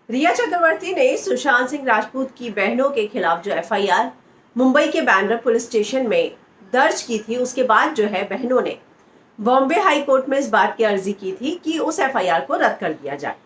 रिया चक्रवर्ती ने सुशांत सिंह राजपूत की बहनों के खिलाफ जो एफआईआर मुंबई के बांद्रा पुलिस स्टेशन में दर्ज की थी, उसके बाद जो है बहनों ने बॉम्बे हाई कोर्ट में इस बात की अर्जी की थी कि उस एफआईआर को रद्द कर दिया जाए।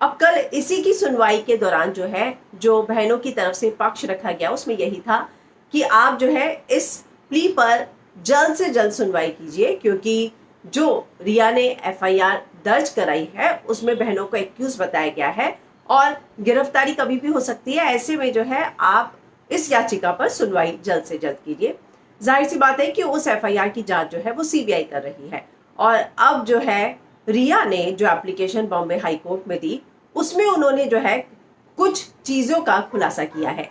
अब कल इसी की सुनवाई के दौरान जो है, जो बहनों की तरफ से पक्ष रखा गया उसमें यही था कि आप जो है इस प्ली पर जल्द से जल्द सुनवाई कीजिए, क्योंकि जो रिया ने एफआईआर दर्ज कराई है उसमें बहनों को एक्यूज बताया गया है और गिरफ्तारी कभी भी हो सकती है। ऐसे में जो है आप इस याचिका पर सुनवाई जल्द से जल्द कीजिए। जाहिर सी बात है कि उस एफआईआर की जांच जो है वो सीबीआई कर रही है और अब जो है रिया ने जो एप्लीकेशन बॉम्बे हाई कोर्ट में दी उसमें उन्होंने जो है कुछ चीजों का खुलासा किया है।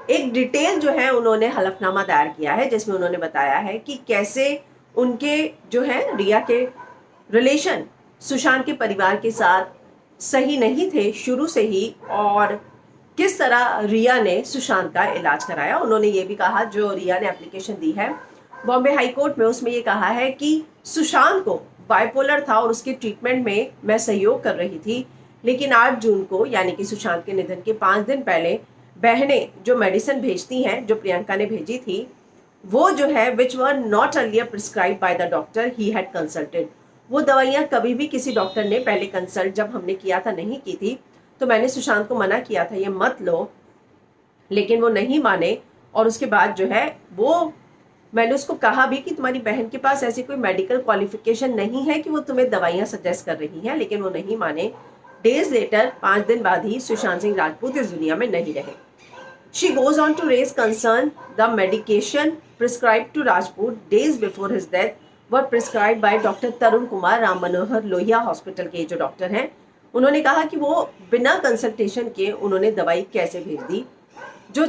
एक डिटेल जो है उन्होंने हलफनामा दायर किया है जिसमें उन्होंने बताया है कि कैसे उनके जो है रिया के रिलेशन सुशांत के परिवार के साथ सही नहीं थे शुरू से ही, और किस तरह रिया ने सुशांत का इलाज कराया। उन्होंने ये भी कहा, जो रिया ने एप्लीकेशन दी है बॉम्बे हाई कोर्ट में, उसमें ये कहा है कि सुशांत को बाइपोलर था और उसके ट्रीटमेंट में मैं सहयोग कर रही थी, लेकिन 8 जून को यानी कि सुशांत के निधन के 5 दिन पहले बहनें जो मेडिसिन भेजती हैं, जो प्रियंका ने भेजी थी, वो जो है which were not earlier prescribe by the doctor he had consulted, वो दवाइयाँ कभी भी किसी डॉक्टर ने पहले कंसल्ट जब हमने किया था नहीं की थी, तो मैंने सुशांत को मना किया था ये मत लो, लेकिन वो नहीं माने। और उसके बाद जो है वो मैंने उसको कहा भी कि तुम्हारी बहन के पास ऐसी कोई मेडिकल क्वालिफिकेशन नहीं है कि वो तुम्हें दवाइयाँ सजेस्ट कर रही है, लेकिन वो नहीं माने। डेज लेटर 5 दिन बाद ही सुशांत सिंह राजपूत इस दुनिया में नहीं रहे। She goes on to raise concern the medication prescribed to Rajput days before his death were prescribed by Dr. Tarun Kumar Ram Manohar Lohia hospital के जो डॉक्टर हैं। उन्होंने कहा कि वो बिना कंसल्टेशन के उन्होंने दवाई कैसे भेज दी। जो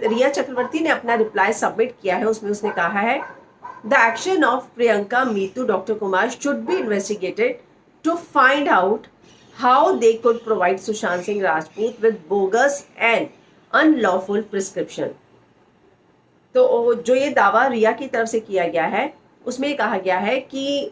रिया चक्रवर्ती ने अपना रिप्लाई सबमिट किया है उसमें उसने कहा है, the action of Priyanka Meetu doctor Kumar should be investigated to find out how they could provide Sushant Singh Rajput with bogus and unlawful prescription. तो जो ये दावा रिया की तरफ से किया गया है उसमें ये कहा गया है कि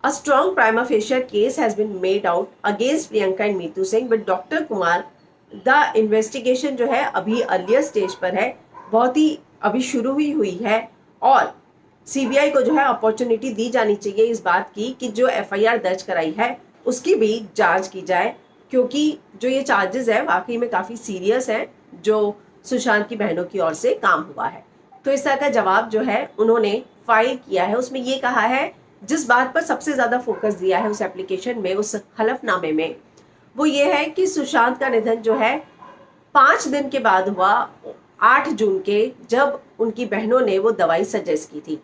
a strong prima facie case has been made out against Priyanka and Meetu Singh with doctor Kumar. The investigation जो है अभी अर्लियर स्टेज पर है, बहुत ही अभी शुरू हुई है और सीबीआई को जो है अपॉर्चुनिटी दी जानी चाहिए इस बात की कि जो एफआईआर दर्ज कराई है उसकी भी जांच की जाए, क्योंकि जो ये चार्जेस है वाकई में काफ़ी सीरियस है जो सुशांत की बहनों की ओर से काम हुआ है। तो इस तरह का जवाब जो है उन्होंने फाइल किया है। उसमें ये कहा है, जिस बात पर सबसे ज़्यादा फोकस दिया है उस एप्लीकेशन में, उस हलफनामे में, वो ये है कि सुशांत का निधन जो है 5 दिन के बाद हुआ, 8 जून के, जब उनकी बहनों ने वो दवाई सजेस्ट की थी।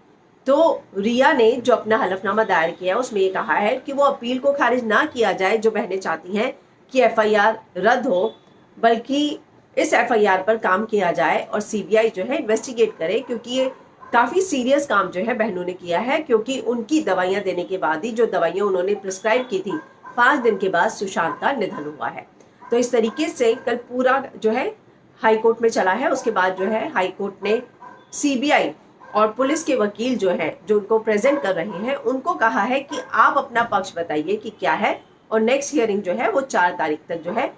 तो रिया ने जो अपना हलफनामा दायर किया है उसमें ये कहा है कि वो अपील को खारिज ना किया जाए, जो बहनें चाहती हैं कि एफआईआर रद्द हो, बल्कि इस एफआईआर पर काम किया जाए और सीबीआई जो है इन्वेस्टिगेट करे, क्योंकि ये काफ़ी सीरियस काम जो है बहनों ने किया है, क्योंकि उनकी दवाइयाँ देने के बाद ही, जो दवाइयाँ उन्होंने प्रिस्क्राइब की थी, 5 दिन के बाद सुशांत का निधन हुआ है। तो इस तरीके से कल पूरा जो है हाई कोर्ट में चला है। उसके बाद जो है हाई कोर्ट ने सीबीआई और पुलिस के वकील जो है, जो उनको प्रेजेंट कर रहे हैं, उनको कहा है कि आप अपना पक्ष बताइए कि क्या है, और नेक्स्ट हियरिंग जो है वो 4 तारीख तक जो है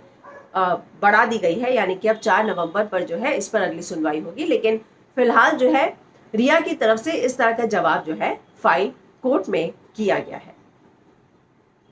बढ़ा दी गई है, यानी कि अब 4 नवंबर पर जो है इस पर अगली सुनवाई होगी। लेकिन फिलहाल जो है रिया की तरफ से इस तरह का जवाब जो है फाइल कोर्ट में किया गया है।